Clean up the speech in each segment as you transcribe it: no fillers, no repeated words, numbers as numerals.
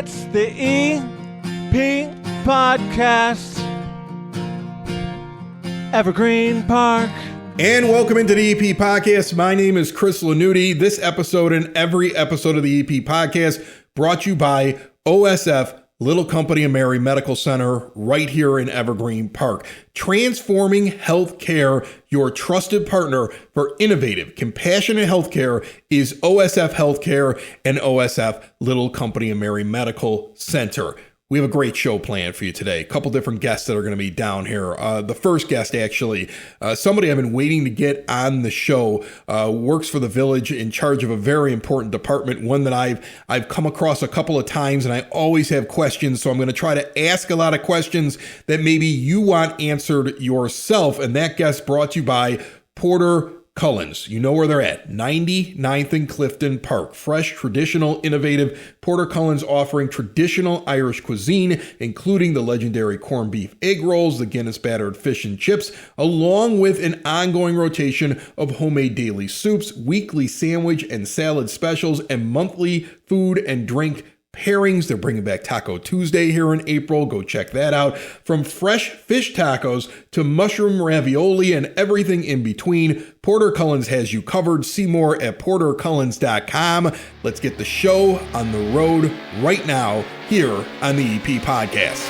It's the EP Podcast. Evergreen Park. And welcome into the EP Podcast. My name is Chris Lanuti. This episode and every episode of the EP Podcast brought to you by OSF, Little Company of Mary Medical Center, right here in Evergreen Park. Transforming healthcare, your trusted partner for innovative, compassionate healthcare is OSF Healthcare and OSF, Little Company of Mary Medical Center. We have a great show planned for you today. A couple different guests that are going to be down here. The first guest, actually, somebody I've been waiting to get on the show, works for the village in charge of a very important department, one that I've come across a couple of times, and I always have questions. So I'm going to try to ask a lot of questions that maybe you want answered yourself. And that guest brought to you by Porter Cullen's. You know where they're at, 99th and Clifton Park. Fresh, traditional, innovative. Porter Cullen's offering traditional Irish cuisine, including the legendary corned beef egg rolls, the Guinness battered fish and chips, along with an ongoing rotation of homemade daily soups, weekly sandwich and salad specials, and monthly food and drink pairings. They're bringing back Taco Tuesday here in April. Go check that out. From fresh fish tacos to mushroom ravioli and everything in between, Porter Cullen's has you covered. See more at portercullens.com. Let's get the show on the road right now here on the EP Podcast.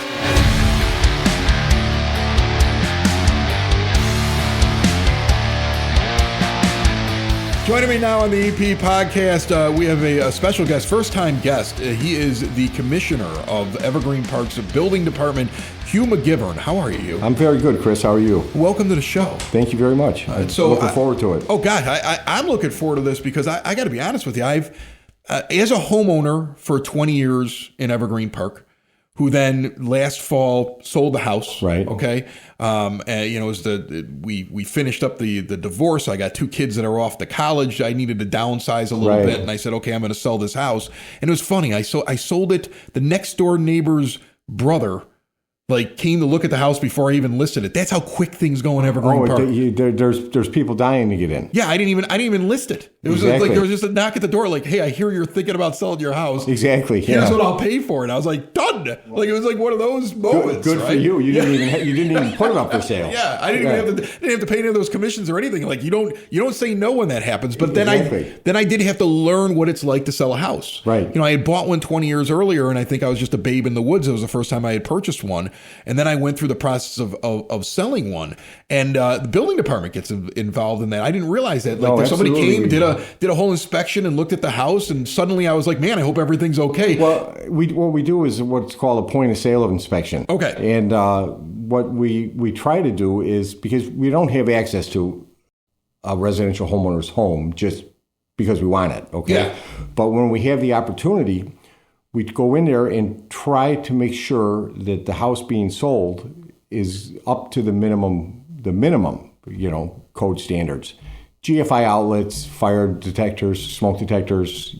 Joining me now on the EP Podcast, we have a special guest, first-time guest. He is the commissioner of Evergreen Park's building department, Hugh McGivern. How are you? I'm very good, Chris. How are you? Welcome to the show. Thank you very much. I'm looking forward to it. Oh, God, I'm looking forward to this because I got to be honest with you. I've, as a homeowner for 20 years in Evergreen Park, who then last fall sold the house. Right. Okay. And, it was we finished up the divorce. I got two kids that are off to college. I needed to downsize a little bit. And I said, okay, I'm going to sell this house. And it was funny. I sold it. The next door neighbor's brother came to look at the house before I even listed it. That's how quick things go in Evergreen Park. There's people dying to get in. Yeah, I didn't even list it. It was exactly. There was just a knock at the door, hey, I hear you're thinking about selling your house. Exactly. Here's what I'll pay for it. I was like, done. It was like one of those moments. Good for you. You didn't even put it up for sale. Yeah, I didn't have to pay any of those commissions or anything. You don't say no when that happens. But then I did have to learn what it's like to sell a house. Right. I had bought one 20 years earlier, and I think I was just a babe in the woods. It was the first time I had purchased one. And then I went through the process of selling one, and the building department gets involved in that. I didn't realize that. Somebody came, did a whole inspection, and looked at the house, and suddenly I was like, man, I hope everything's okay. Well, what we do is what's called a point of sale of inspection. Okay. And what we try to do is, because we don't have access to a residential homeowner's home just because we want it. Okay. Yeah. But when we have the opportunity, we go in there and try to make sure that the house being sold is up to the minimum, code standards. GFI outlets, fire detectors, smoke detectors,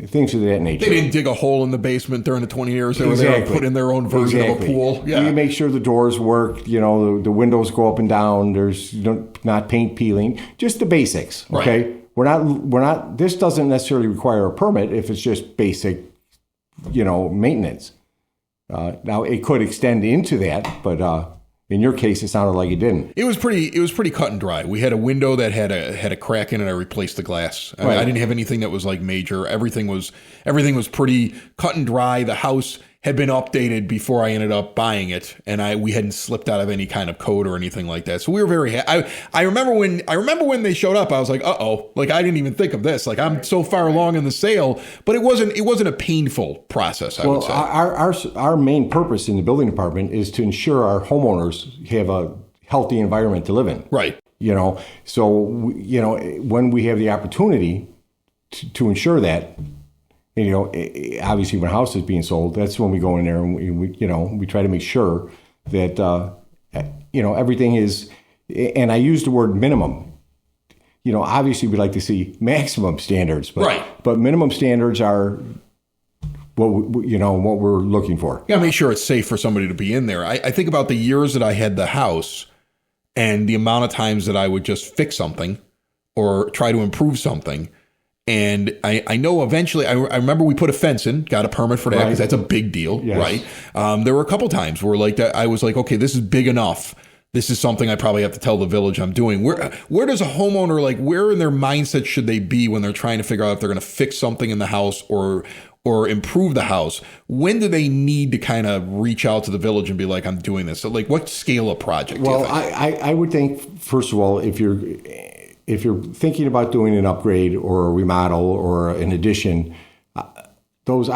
things of that nature. They didn't dig a hole in the basement during the 20 years they were there and put in their own version of a pool. Yeah. We make sure the doors work, the windows go up and down, there's not paint peeling, just the basics, okay? Right. We're not, this doesn't necessarily require a permit if it's just basic maintenance. Now it could extend into that, but in your case, it sounded like it didn't. It was pretty cut and dry. We had a window that had a crack in it. I replaced the glass. I didn't have anything that was major. Everything was pretty cut and dry. The house had been updated before I ended up buying it, and we hadn't slipped out of any kind of code or anything like that. So we were very happy. I remember when they showed up, I was like, uh-oh, I didn't even think of this. I'm so far along in the sale, but it wasn't a painful process, I would say. Our main purpose in the building department is to ensure our homeowners have a healthy environment to live in. Right. So when we have the opportunity to ensure that, obviously when a house is being sold, that's when we go in there and we try to make sure that, everything is, and I use the word minimum. Obviously we'd like to see maximum standards, but minimum standards are what we're looking for. Yeah, make sure it's safe for somebody to be in there. I think about the years that I had the house and the amount of times that I would just fix something or try to improve something. And I know eventually, I remember we put a fence in, got a permit for that because that's a big deal, right? There were a couple times where like that, I was like, okay, this is big enough. This is something I probably have to tell the village I'm doing. Where does a homeowner, like, where in their mindset should they be when they're trying to figure out if they're going to fix something in the house or improve the house? When do they need to kind of reach out to the village and be like, I'm doing this? So like, what scale of project? Well, I would think, first of all, if you're thinking about doing an upgrade or a remodel or an addition, those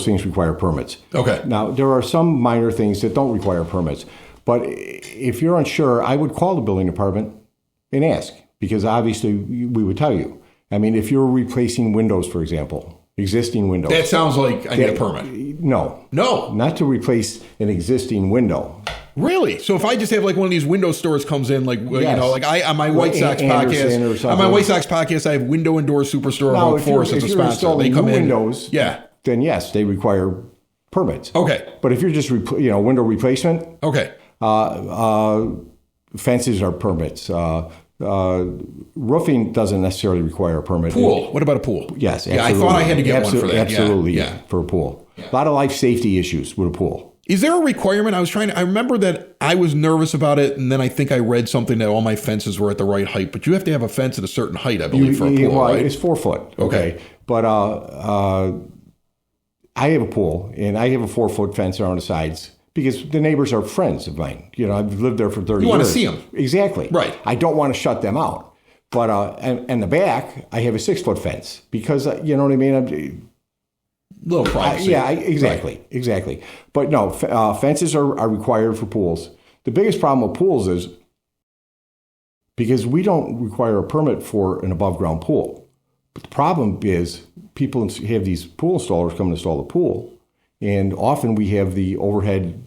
things require permits. Okay. Now, there are some minor things that don't require permits. But if you're unsure, I would call the building department and ask, because obviously we would tell you. I mean, if you're replacing windows, for example, existing windows. That sounds like I need a permit. No. Not to replace an existing window. Really? So if I just have like one of these window stores comes in, like, you know, like on my White Sox podcast, I have Window and Door Superstore of Oak Forest as a sponsor. They come in. Windows, then yes, they require permits. Okay. But if you're just, window replacement. Okay. Fences are permits. Roofing doesn't necessarily require a permit. Pool. What about a pool? Yes, absolutely. Yeah, I thought I had to get one for that. Absolutely, for a pool. A lot of life safety issues with a pool. Is there a requirement? I remember that I was nervous about it, and then I think I read something that all my fences were at the right height, but you have to have a fence at a certain height, I believe, for a pool, right? It's 4 foot. Okay. But I have a pool, and I have a 4 foot fence around the sides. Because the neighbors are friends of mine. You know, I've lived there for 30 years. You want to see them. Exactly. Right. I don't want to shut them out. But and the back, I have a 6 foot fence. Because, you know what I mean? Little privacy. Exactly. But no, fences are required for pools. The biggest problem with pools is because we don't require a permit for an above ground pool. But the problem is people have these pool installers come and install the pool. And often we have the overhead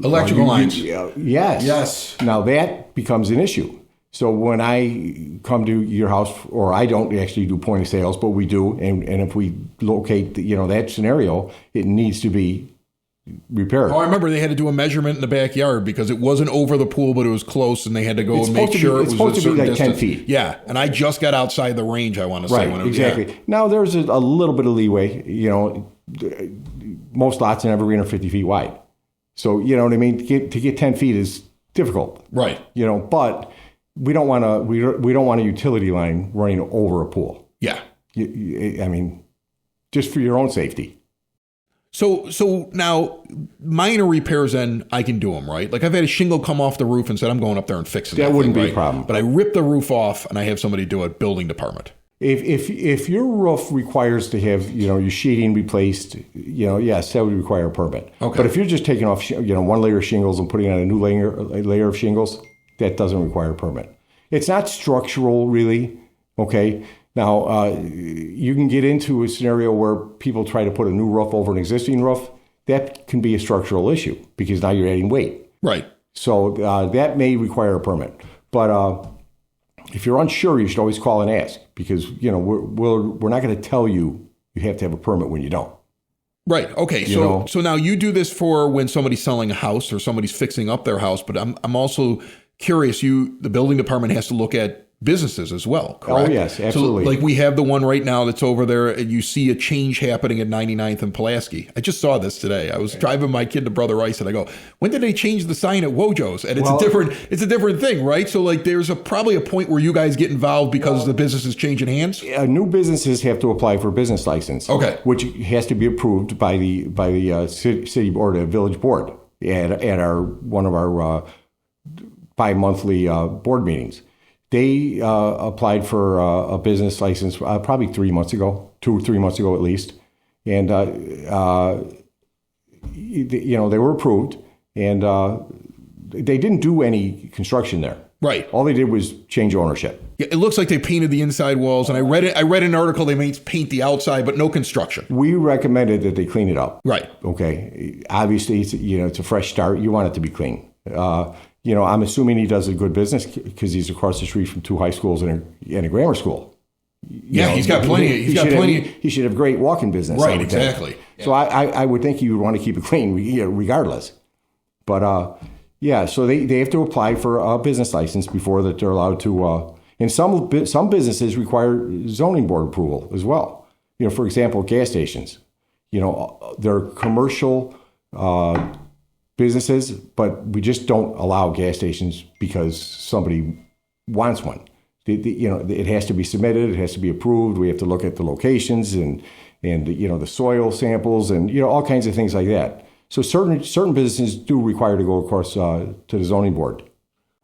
electrical lines. Yes. Now that becomes an issue. So when I come to your house, or I don't actually do point of sales, but we do, and if we locate that scenario, it needs to be repaired. Oh, I remember they had to do a measurement in the backyard because it wasn't over the pool, but it was close, and they had to go and make sure it was supposed to be like distance. 10 feet. Yeah, and I just got outside the range, I want to say. Right, exactly. Now there's a little bit of leeway, most lots in Evergreen are 50 feet wide. So, you know what I mean? To get 10 feet is difficult. Right. But we don't want a utility line running over a pool. Yeah. I mean, just for your own safety. So now minor repairs, then I can do them, right? Like I've had a shingle come off the roof and said, I'm going up there and fixing that. That wouldn't thing, be a problem. But I rip the roof off and I have somebody do it, building department. If your roof requires to have your sheeting replaced, yes, that would require a permit. Okay. But if you're just taking off one layer of shingles and putting on a new layer of shingles, that doesn't require a permit. It's not structural, really. Okay. Now you can get into a scenario where people try to put a new roof over an existing roof. That can be a structural issue because now you're adding weight. Right. So that may require a permit, but. If you're unsure, you should always call and ask because, we're not going to tell you have to have a permit when you don't. Right. Okay. So now you do this for when somebody's selling a house or somebody's fixing up their house, but I'm also curious, the building department has to look at businesses as well, correct? Oh, yes, absolutely. So, like we have the one right now that's over there, and you see a change happening at 99th and Pulaski. I just saw this today. I was driving my kid to Brother Rice, and I go, when did they change the sign at Wojo's? And it's a different thing, right? So, like, there's probably a point where you guys get involved because the business is changing hands? New businesses have to apply for a business license. Okay. Which has to be approved by the city board, village board, at one of our bi-monthly board meetings. They applied for a business license probably 3 months ago, 2 or 3 months ago at least, and they were approved, and they didn't do any construction there. Right. All they did was change ownership. Yeah, it looks like they painted the inside walls, and I read an article they may paint the outside, but no construction. We recommended that they clean it up. Right. Okay. Obviously, it's a fresh start. You want it to be clean. I'm assuming he does a good business because he's across the street from 2 high schools and a grammar school. He's got plenty. He should have great walking business. Right, exactly. So I would think you would want to keep it clean, regardless. But so they have to apply for a business license before that they're allowed to. And some businesses require zoning board approval as well. For example, gas stations. They're commercial businesses, but we just don't allow gas stations because somebody wants one. It has to be submitted. It has to be approved. We have to look at the locations and the soil samples and all kinds of things like that. So certain businesses do require to go, of course, to the zoning board.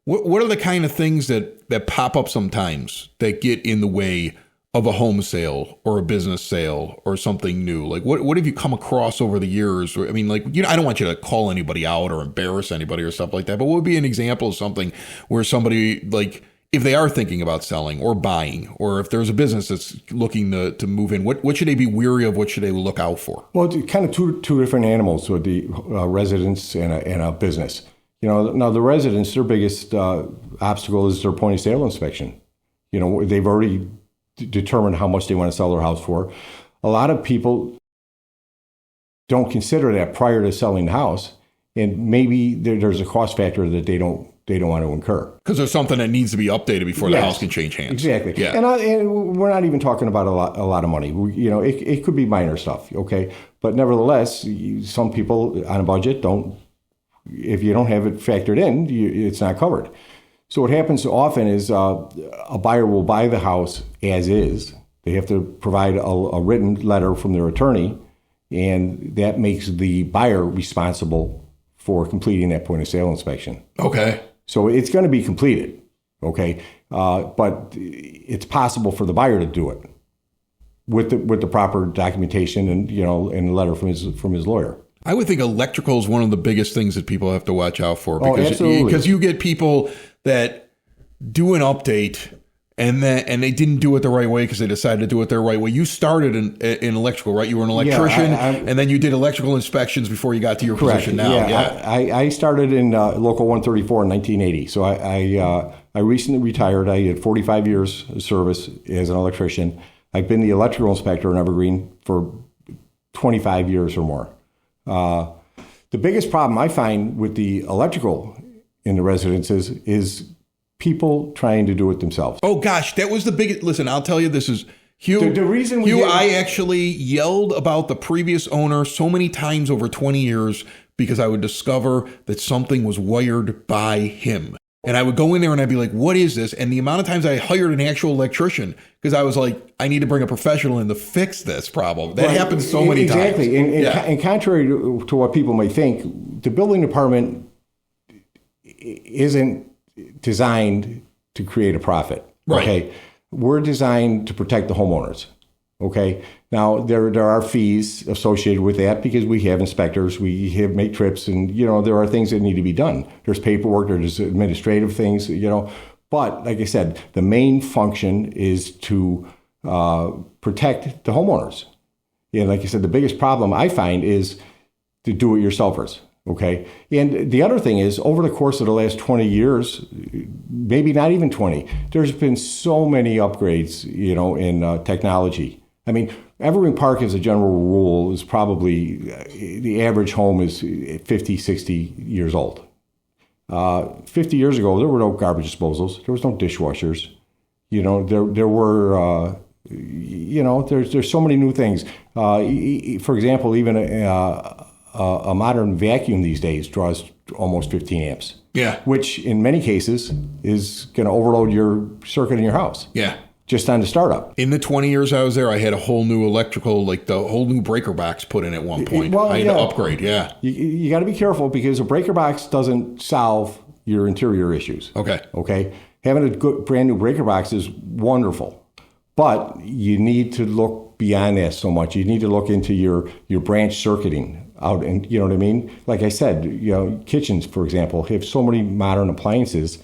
What are the kind of things that pop up sometimes that get in the way of a home sale or a business sale or something new? Like what have you come across over the years? I mean, I don't want you to call anybody out or embarrass anybody or stuff like that, but what would be an example of something where somebody, like, if they are thinking about selling or buying, or if there's a business that's looking to move in, what should they be weary of? What should they look out for? Well, kind of two different animals with the residents and a business. Now the residents, their biggest obstacle is their point of sale inspection. They've already determined how much they want to sell their house for. A lot of people don't consider that prior to selling the house, and maybe there's a cost factor that they don't want to incur. Because there's something that needs to be updated before the house can change hands. Exactly. Yeah. And we're not even talking about a lot of money. It could be minor stuff, okay? But nevertheless, some people on a budget if you don't have it factored in, it's not covered. So what happens often is a buyer will buy the house as is. They have to provide a written letter from their attorney, and that makes the buyer responsible for completing that point of sale inspection. Okay. So it's going to be completed, okay? But it's possible for the buyer to do it with the proper documentation and and a letter from his lawyer. I would think electrical is one of the biggest things that people have to watch out for, absolutely. Because you get people that do an update and they didn't do it the right way because they decided to do it their right way. You started in electrical, right? You were an electrician, and then you did electrical inspections before you got to your position now. Yeah. I started in Local 134 in 1980. So I recently retired. I had 45 years of service as an electrician. I've been the electrical inspector in Evergreen for 25 years or more. The biggest problem I find with the electrical in the residences is people trying to do it themselves. Oh gosh, that was the biggest. Listen, I'll tell you, this is Hugh. The reason I actually yelled about the previous owner so many times over 20 years because I would discover that something was wired by him. And I would go in there and I'd be like, what is this? And the amount of times I hired an actual electrician because I was like, I need to bring a professional in to fix this problem. That happens so many times. Exactly. And contrary to what people may think, the building department isn't designed to create a profit. Right. Okay. We're designed to protect the homeowners. Okay. Now there are fees associated with that because we have inspectors, make trips, and there are things that need to be done. There's paperwork, there's administrative things, But like I said, the main function is to protect the homeowners. And like I said, the biggest problem I find is the do-it-yourselfers. Okay. And the other thing is, over the course of the last 20 years, maybe not even 20, there's been so many upgrades, in technology. I mean, Evergreen Park, as a general rule, is probably, the average home is 50, 60 years old. 50 years ago, there were no garbage disposals. There was no dishwashers. There were, there's so many new things. For example, even a modern vacuum these days draws almost 15 amps. Yeah. Which in many cases is going to overload your circuit in your house. Yeah. Just on the startup. In the 20 years I was there, I had a whole new electrical, like the whole new breaker box put in at one point. I had to upgrade, yeah. You got to be careful because a breaker box doesn't solve your interior issues. Okay. Having a good brand new breaker box is wonderful, but you need to look beyond that so much. You need to look into your branch circuiting out, and you know what I mean? Like I said, kitchens, for example, have so many modern appliances.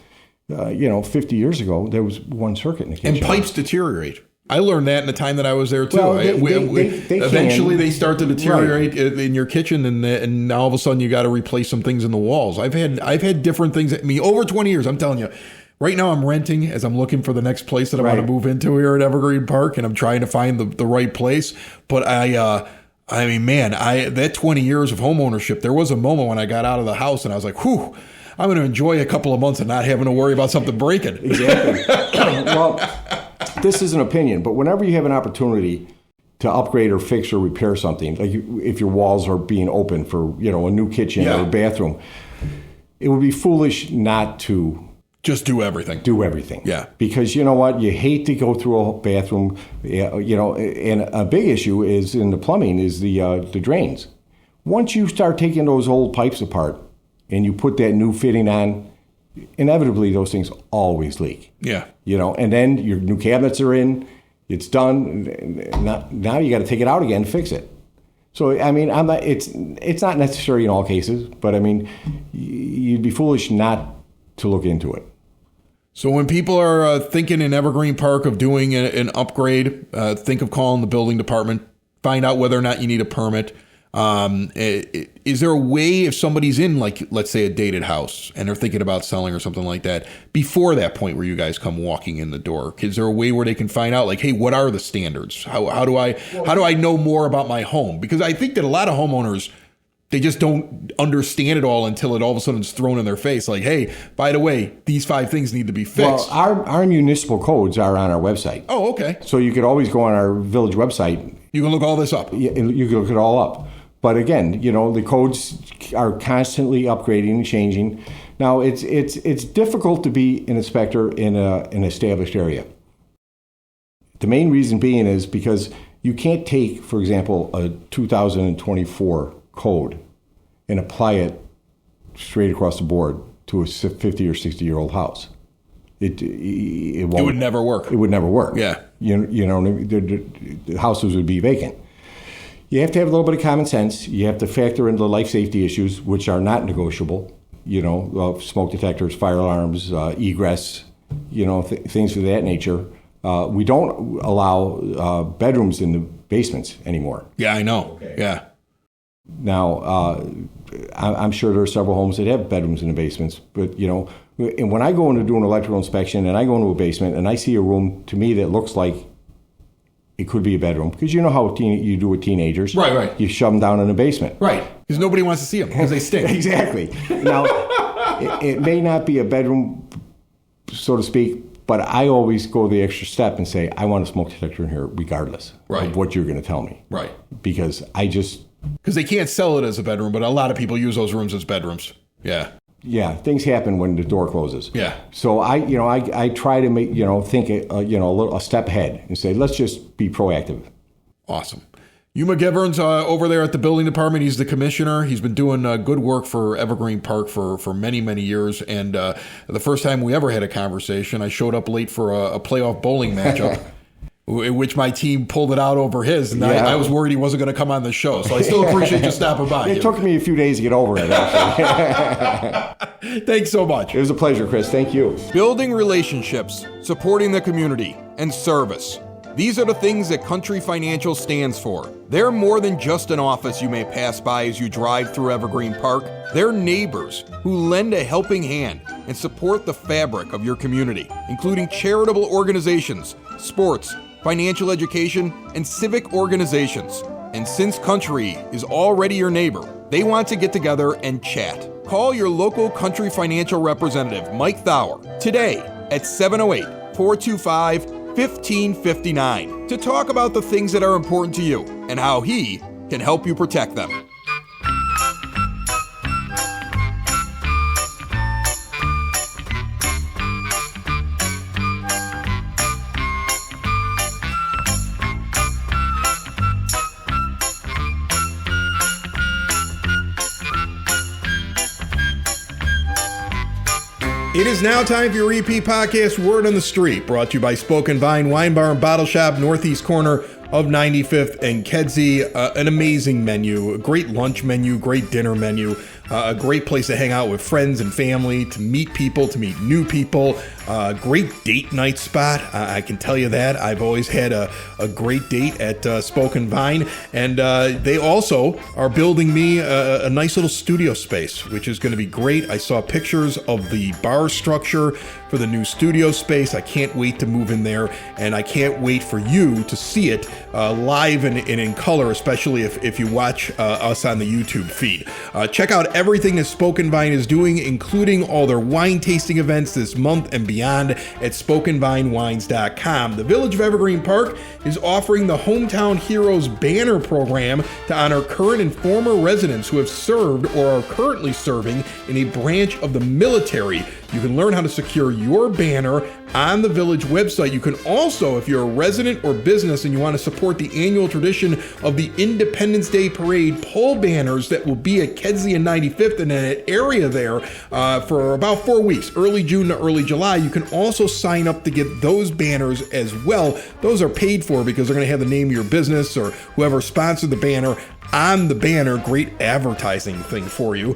50 years ago, there was one circuit in the kitchen. And pipes deteriorate. I learned that in the time that I was there too. Well, they eventually, they start to deteriorate in your kitchen, and now all of a sudden you got to replace some things in the walls. I've had different things. I mean, over 20 years, I'm telling you. Right now, I'm renting as I'm looking for the next place that I want to move into here at Evergreen Park, and I'm trying to find the right place. But that 20 years of home ownership, there was a moment when I got out of the house and I was like, whew. I'm going to enjoy a couple of months and not having to worry about something breaking. Exactly. Well, this is an opinion, but whenever you have an opportunity to upgrade or fix or repair something, like if your walls are being open for, a new kitchen or a bathroom, it would be foolish not to just do everything. Do everything. Yeah. Because you know what? You hate to go through a bathroom, and a big issue is in the plumbing is the drains. Once you start taking those old pipes apart and you put that new fitting on, inevitably those things always leak. Yeah. And then your new cabinets are in, it's done. Now you got to take it out again to fix it. So, I mean, it's not necessary in all cases, but I mean, you'd be foolish not to look into it. So when people are thinking in Evergreen Park of doing an upgrade, think of calling the building department, find out whether or not you need a permit. Is there a way if somebody's in, like, let's say a dated house and they're thinking about selling or something like that, before that point where you guys come walking in the door, is there a way where they can find out, like, hey, what are the standards? How do I know more about my home? Because I think that a lot of homeowners, they just don't understand it all until it all of a sudden is thrown in their face. Like, hey, by the way, these 5 things need to be fixed. Well, our municipal codes are on our website. Oh, okay. So you could always go on our village website. You can look all this up. You can look it all up. But again, the codes are constantly upgrading and changing. Now, it's difficult to be an inspector in an established area. The main reason being is because you can't take, for example, a 2024 code and apply it straight across the board to a 50 or 60-year-old house. It would never work. It would never work. Yeah. The houses would be vacant. You have to have a little bit of common sense. You have to factor in the life safety issues, which are not negotiable. Smoke detectors, fire alarms, egress, things of that nature. We don't allow bedrooms in the basements anymore. Yeah, I know. Okay. Yeah. Now, I'm sure there are several homes that have bedrooms in the basements, but, and when I go in to do an electrical inspection and I go into a basement and I see a room to me that looks like it could be a bedroom, because you know how you do with teenagers. Right. You shove them down in the basement. Right, because nobody wants to see them because they stink. Exactly. Now, it may not be a bedroom, so to speak, but I always go the extra step and say, I want a smoke detector in here regardless of what you're going to tell me. Right. Because they can't sell it as a bedroom, but a lot of people use those rooms as bedrooms. Yeah. Yeah, things happen when the door closes. Yeah. So I try to make, think a step ahead and say, let's just be proactive. Awesome. Hugh McGivern's over there at the building department. He's the commissioner. He's been doing good work for Evergreen Park for many, many years. And the first time we ever had a conversation, I showed up late for a playoff bowling matchup. In which my team pulled it out over his, and I was worried he wasn't going to come on the show. So I still appreciate you stopping by. It took me a few days to get over it, actually. Thanks so much. It was a pleasure, Chris. Thank you. Building relationships, supporting the community, and service. These are the things that Country Financial stands for. They're more than just an office you may pass by as you drive through Evergreen Park. They're neighbors who lend a helping hand and support the fabric of your community, including charitable organizations, sports, financial education, and civic organizations. And since Country is already your neighbor, they want to get together and chat. Call your local Country Financial representative, Mike Thauer, today at 708-425-1559 to talk about the things that are important to you and how he can help you protect them. It is now time for your EP podcast, Word on the Street, brought to you by Spoken Vine Wine Bar and Bottle Shop, northeast corner of 95th and Kedzie. An amazing menu, a great lunch menu, great dinner menu, a great place to hang out with friends and family, to meet people, to meet new people. Great date night spot, I can tell you that. I've always had a great date at Spoken Vine, and they also are building me a nice little studio space, which is going to be great. I saw pictures of the bar structure for the new studio space. I can't wait to move in there, and I can't wait for you to see it live and in color, especially if you watch us on the YouTube feed. Check out everything that Spoken Vine is doing, including all their wine tasting events this month and beyond at SpokenVineWines.com. The Village of Evergreen Park is offering the Hometown Heroes Banner Program to honor current and former residents who have served or are currently serving in a branch of the military. You can learn how to secure your banner on the Village website. You can also, if you're a resident or business and you want to support the annual tradition of the Independence Day Parade, pull banners that will be at Kedzie and 95th and an area there for about 4 weeks, early June to early July. You can also sign up to get those banners as well. Those are paid for because they're going to have the name of your business or whoever sponsored the banner on the banner. Great advertising thing for you.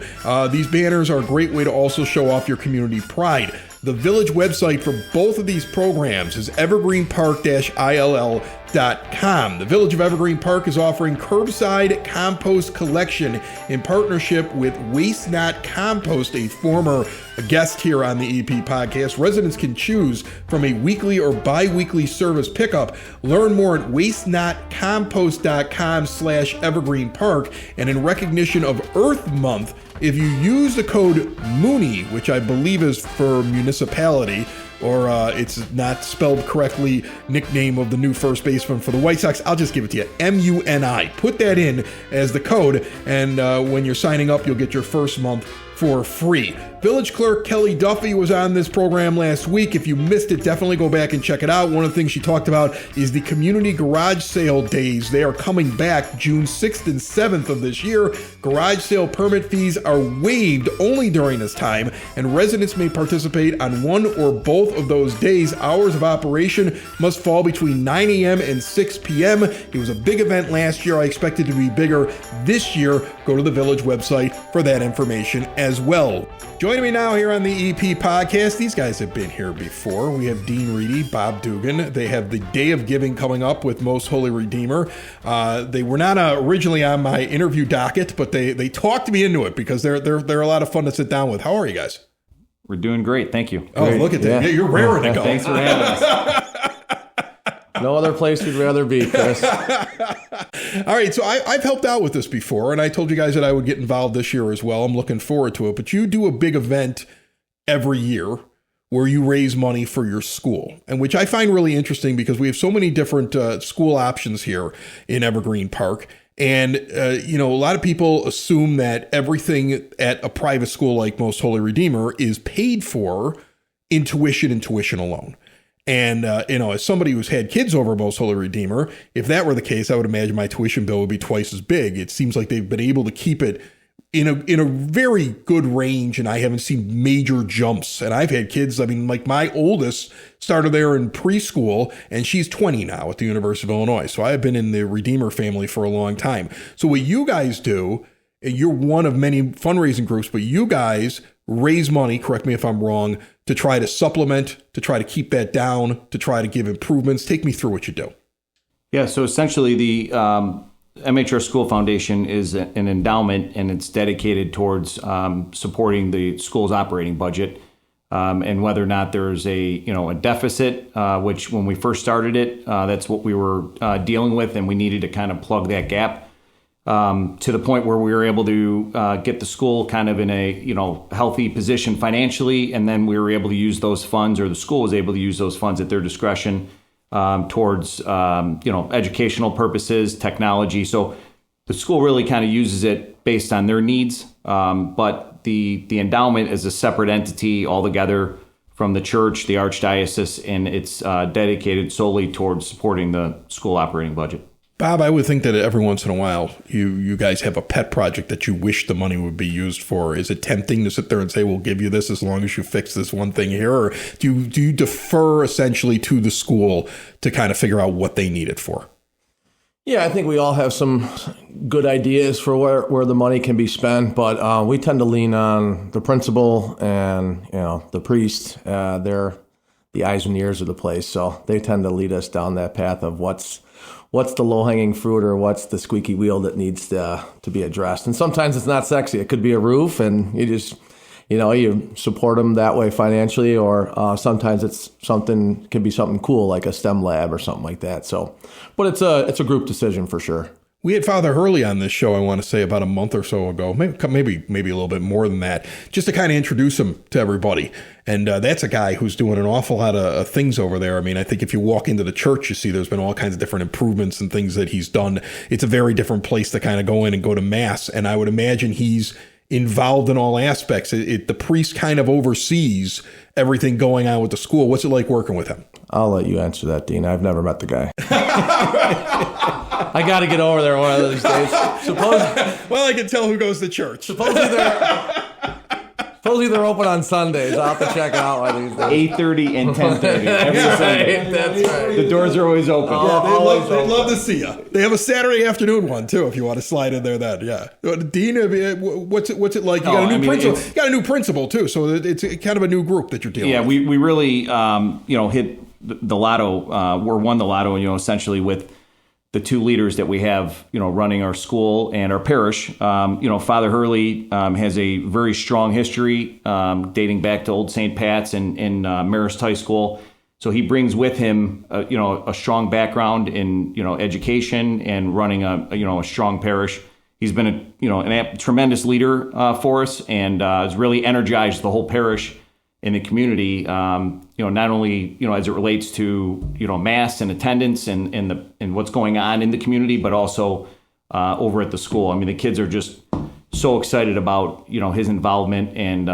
These banners are a great way to also show off your community pride. The Village website for both of these programs is evergreenpark-ill.com. The Village of Evergreen Park is offering curbside compost collection in partnership with Waste Not Compost, a former guest here on the EP podcast. Residents can choose from a weekly or bi-weekly service pickup. Learn more at wastenotcompost.com/Evergreen Park. And in recognition of Earth Month, if you use the code MOONY, which I believe is for municipality, or it's not spelled correctly, nickname of the new first baseman for the White Sox, I'll just give it to you, MUNI. Put that in as the code, and when you're signing up, you'll get your first month for free. Village Clerk Kelly Duffy was on this program last week. If you missed it, definitely go back and check it out. One of the things she talked about is the community garage sale days. They are coming back June 6th and 7th of this year. Garage sale permit fees are waived only during this time, and residents may participate on one or both of those days. Hours of operation must fall between 9 a.m. and 6 p.m. It was a big event last year. I expect it to be bigger this year. Go to the Village website for that information as well. Joining me now here on the EP podcast, these guys have been here before. We have Dean Reedy, Bob Dugan. They have the Day of Giving coming up with Most Holy Redeemer. They were not originally on my interview docket, but they talked me into it because they're a lot of fun to sit down with. How are you guys? We're doing great. Thank you. Oh, look at that. Yeah, you're raring to go. Thanks for having us. No other place we'd rather be, Chris. All right, so I've helped out with this before, and I told you guys that I would get involved this year as well. I'm looking forward to it. But you do a big event every year where you raise money for your school, and which I find really interesting because we have so many different school options here in Evergreen Park. And, a lot of people assume that everything at a private school like Most Holy Redeemer is paid for in tuition and tuition alone. And, as somebody who's had kids over Most Holy Redeemer, if that were the case, I would imagine my tuition bill would be twice as big. It seems like they've been able to keep it in a very good range, and I haven't seen major jumps. And I've had kids, like my oldest started there in preschool, and she's 20 now at the University of Illinois. So I've been in the Redeemer family for a long time. So what you guys do, and you're one of many fundraising groups, but you guys raise money, correct me if I'm wrong, to try to supplement, to try to keep that down, to try to give improvements. Take me through what you do. Yeah, so essentially the MHR School Foundation is an endowment, and it's dedicated towards supporting the school's operating budget. And whether or not there's a deficit, which when we first started it, that's what we were dealing with, and we needed to kind of plug that gap. To the point where we were able to get the school kind of in a healthy position financially, and then we were able to use those funds, or the school was able to use those funds at their discretion towards educational purposes, technology. So the school really kind of uses it based on their needs, but the endowment is a separate entity altogether from the church, the archdiocese, and it's dedicated solely towards supporting the school operating budget. Bob, I would think that every once in a while you guys have a pet project that you wish the money would be used for. Is it tempting to sit there and say, we'll give you this as long as you fix this one thing here? Or do you defer essentially to the school to kind of figure out what they need it for? Yeah, I think we all have some good ideas for where the money can be spent, but we tend to lean on the principal and the priest. They're the eyes and ears of the place, so they tend to lead us down that path of what's the low-hanging fruit or what's the squeaky wheel that needs to be addressed. And sometimes it's not sexy. It could be a roof, and you just, you support them that way financially, or sometimes can be something cool like a STEM lab or something like that. So, but it's a group decision for sure. We had Father Hurley on this show, I want to say, about a month or so ago, maybe a little bit more than that, just to kind of introduce him to everybody. And that's a guy who's doing an awful lot of things over there. I mean, I think if you walk into the church, you see there's been all kinds of different improvements and things that he's done. It's a very different place to kind of go in and go to Mass. And I would imagine he's involved in all aspects. The priest kind of oversees everything going on with the school. What's it like working with him? I'll let you answer that, Dean. I've never met the guy. I got to get over there one of these days. Well, I can tell who goes to church. Supposedly they're open on Sundays. I'll have to check it out one of these days. 8:30 and 10:30 every Sunday. That's right. The doors are always open. They'd love to see you. They have a Saturday afternoon one too, if you want to slide in there. Then, yeah. Dean, what's it like? You got a new principal. You got a new principal too, so it's kind of a new group that you're dealing with. Yeah, we really hit the lotto. We're won the lotto, essentially with the two leaders that we have, running our school and our parish. Father Hurley has a very strong history dating back to Old St. Pat's and Marist High School. So he brings with him, a strong background in, education and running a strong parish. He's been a tremendous leader for us and has really energized the whole parish in the community, not only, as it relates to, Mass and attendance and what's going on in the community, but also over at the school. I mean, the kids are just so excited about, his involvement and,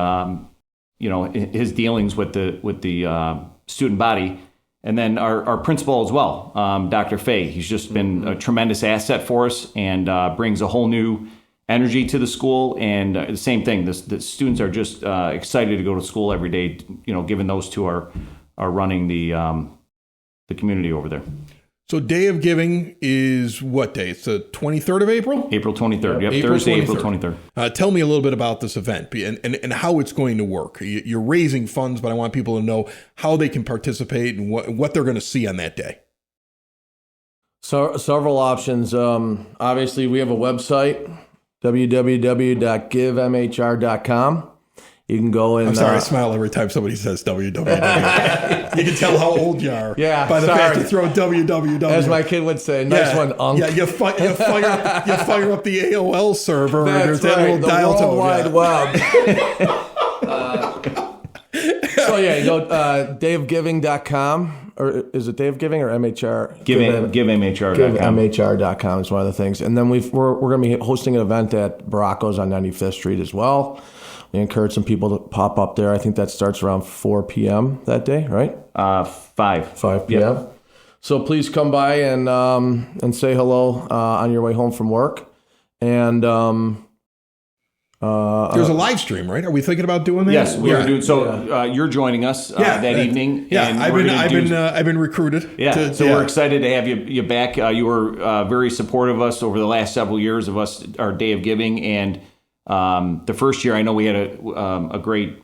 his dealings with the student body. And then our principal as well, Dr. Fay. He's just been a tremendous asset for us and brings a whole new energy to the school. And the same thing, the students are just excited to go to school every day, given those two are running the community over there. So Day of Giving is what day? It's the 23rd of April? April 23rd. Yep, Thursday, April 23rd. Tell me a little bit about this event and how it's going to work. You're raising funds, but I want people to know how they can participate and what they're going to see on that day. So several options. Obviously, we have a website, www.givemhr.com. You can go and... I'm sorry, I smile every time somebody says www. You can tell how old you are by the fact you throw www. As my kid would say, nice one, Unc. Yeah, you fire up the AOL server. That's and there's right, that little dial tone. World Wide Web. So yeah, you go daveofgiving.com, or is it Day of Giving or MHR? GiveMHR.com. GiveMHR.com is one of the things. And then we're going to be hosting an event at Baracco's on 95th Street as well. We encourage some people to pop up there. I think that starts around 4 p.m. that day, right? 5 p.m. Yep. So please come by and say hello on your way home from work. And there's a live stream, right? Are we thinking about doing that? Yes, we are doing. So you're joining us that evening. Yeah, and I've been recruited. Yeah, we're excited to have you back. You were very supportive of us over the last several years of our Day of Giving, and the first year I know we had a great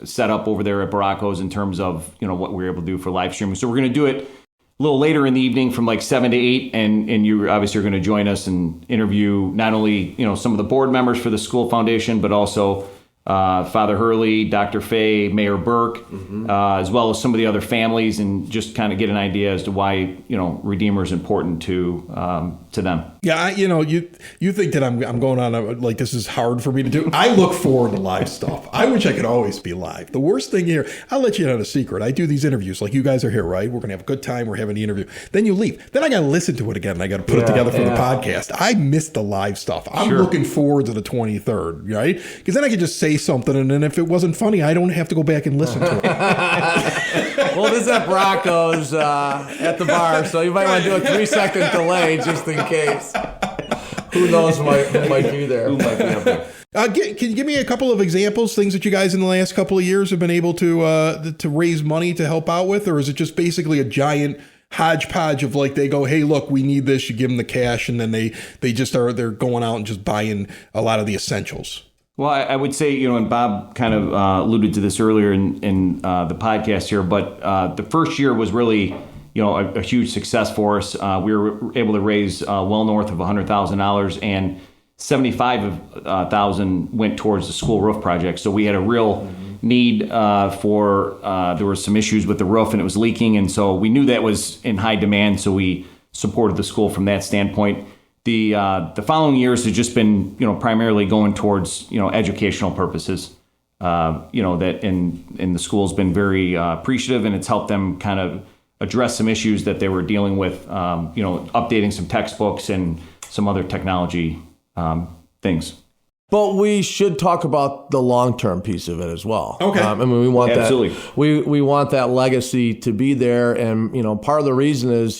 setup over there at Baracco's in terms of what we were able to do for live streaming. So we're going to do it a little later in the evening from like 7 to 8, and you obviously are going to join us and interview not only some of the board members for the school foundation, but also Father Hurley, Dr. Fay, Mayor Burke, as well as some of the other families, and just kind of get an idea as to why Redeemer is important to them. Yeah, you think that I'm going on like this is hard for me to do. I look forward to live stuff. I wish I could always be live. The worst thing here, I'll let you in on a secret. I do these interviews like you guys are here, right? We're gonna have a good time. We're having the interview. Then you leave. Then I gotta listen to it again. And I gotta put it together for the podcast. I miss the live stuff. I'm looking forward to the 23rd, right? Because then I can just say something, and then if it wasn't funny, I don't have to go back and listen to it. Well, this is at Baracco's at the bar, so you might want to do a 3-second delay just in case. Who knows who might be there? Who might be up there? Can you give me a couple of examples, things that you guys in the last couple of years have been able to raise money to help out with, or is it just basically a giant hodgepodge of like they go, hey, look, we need this, you give them the cash, and then they're going out and just buying a lot of the essentials? Well, I would say, and Bob kind of alluded to this earlier in the podcast here, but the first year was really, a huge success for us. We were able to raise well north of $100,000, and $75,000 went towards the school roof project. So we had a real need for, there were some issues with the roof and it was leaking. And so we knew that was in high demand. So we supported the school from that standpoint. The following years have just been, primarily going towards, educational purposes. That in the school's been very appreciative, and it's helped them kind of address some issues that they were dealing with, updating some textbooks and some other technology things. But we should talk about the long-term piece of it as well. Okay. We want Absolutely. that. We want that legacy to be there, and part of the reason is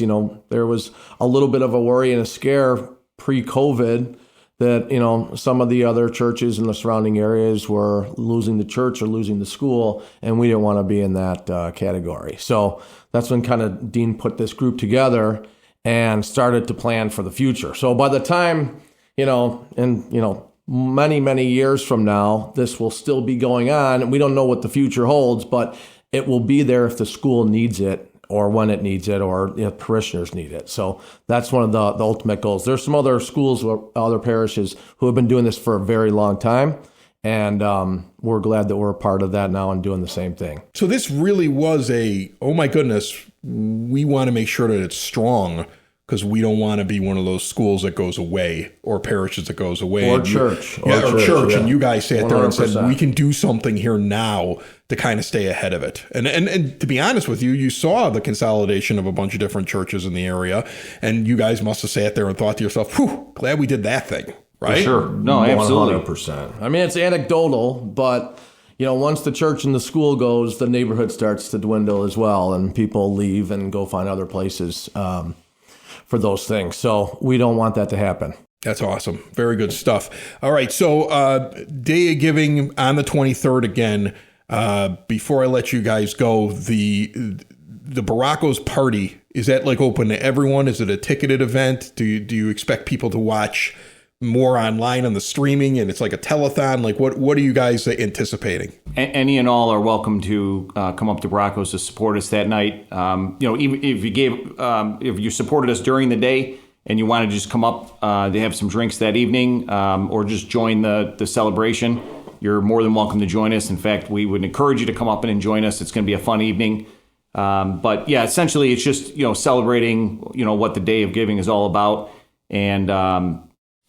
there was a little bit of a worry and a scare pre-COVID that some of the other churches in the surrounding areas were losing the church or losing the school, and we didn't want to be in that category. So that's when kind of Dean put this group together and started to plan for the future. So by the time many, many years from now, this will still be going on, and we don't know what the future holds, but it will be there if the school needs it, or when it needs it, or parishioners need it. So that's one of the ultimate goals. There's some other schools or other parishes who have been doing this for a very long time, and we're glad that we're a part of that now and doing the same thing. So this really was oh my goodness, we want to make sure that it's strong, because we don't want to be one of those schools that goes away, or parishes that goes away. Or church. Or church. Yeah. And you guys sat there and 100%. said, we can do something here now to kind of stay ahead of it. And to be honest with you, you saw the consolidation of a bunch of different churches in the area, and you guys must have sat there and thought to yourself, whew, glad we did that thing, right? For sure. No, absolutely. 100%. I mean, it's anecdotal, but once the church and the school goes, the neighborhood starts to dwindle as well, and people leave and go find other places for those things. So we don't want that to happen. That's awesome. Very good stuff. All right. So Day of Giving on the 23rd again. Before I let you guys go, the Baracos party, is that like open to everyone? Is it a ticketed event? Do you expect people to watch more online on the streaming, and it's like a telethon? Like what are you guys anticipating? Any and all are welcome to come up to Baracos to support us that night. Even if you supported us during the day and you want to just come up, they have some drinks that evening, or just join the celebration, you're more than welcome to join us. In fact, we would encourage you to come up and join us. It's going to be a fun evening. But yeah, essentially it's just, celebrating, what the Day of Giving is all about. And,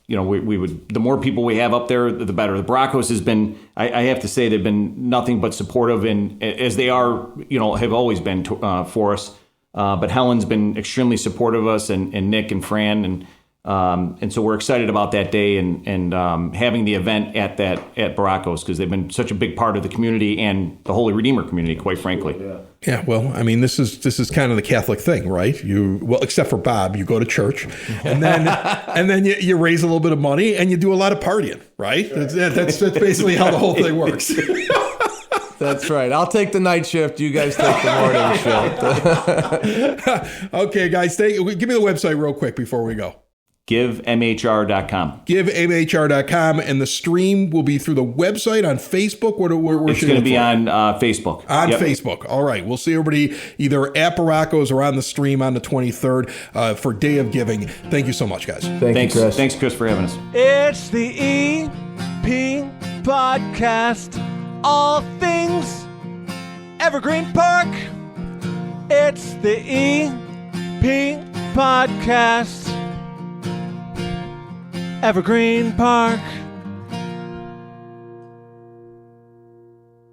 we would, the more people we have up there, the better. The Baracos has been, I have to say, they've been nothing but supportive, and as they are, have always been for us. But Helen's been extremely supportive of us, and Nick and Fran, and so we're excited about that day and having the event at Baracos, because they've been such a big part of the community and the Holy Redeemer community, quite frankly. Yeah, well, I mean, this is kind of the Catholic thing, right? Except for Bob, you go to church, and then you raise a little bit of money, and you do a lot of partying, right? That's basically how the whole thing works. That's right. I'll take the night shift. You guys take the morning shift. Okay, guys, give me the website real quick before we go. GiveMHR.com. GiveMHR.com, and the stream will be through the website, on Facebook. Where it's going to be on Facebook. On Facebook. All right. We'll see everybody either at Baracos or on the stream on the 23rd for Day of Giving. Thank you so much, guys. Thanks, Chris. Thanks, Chris, for having us. It's the EP Podcast. All things Evergreen Park. It's the EP Podcast. Evergreen Park.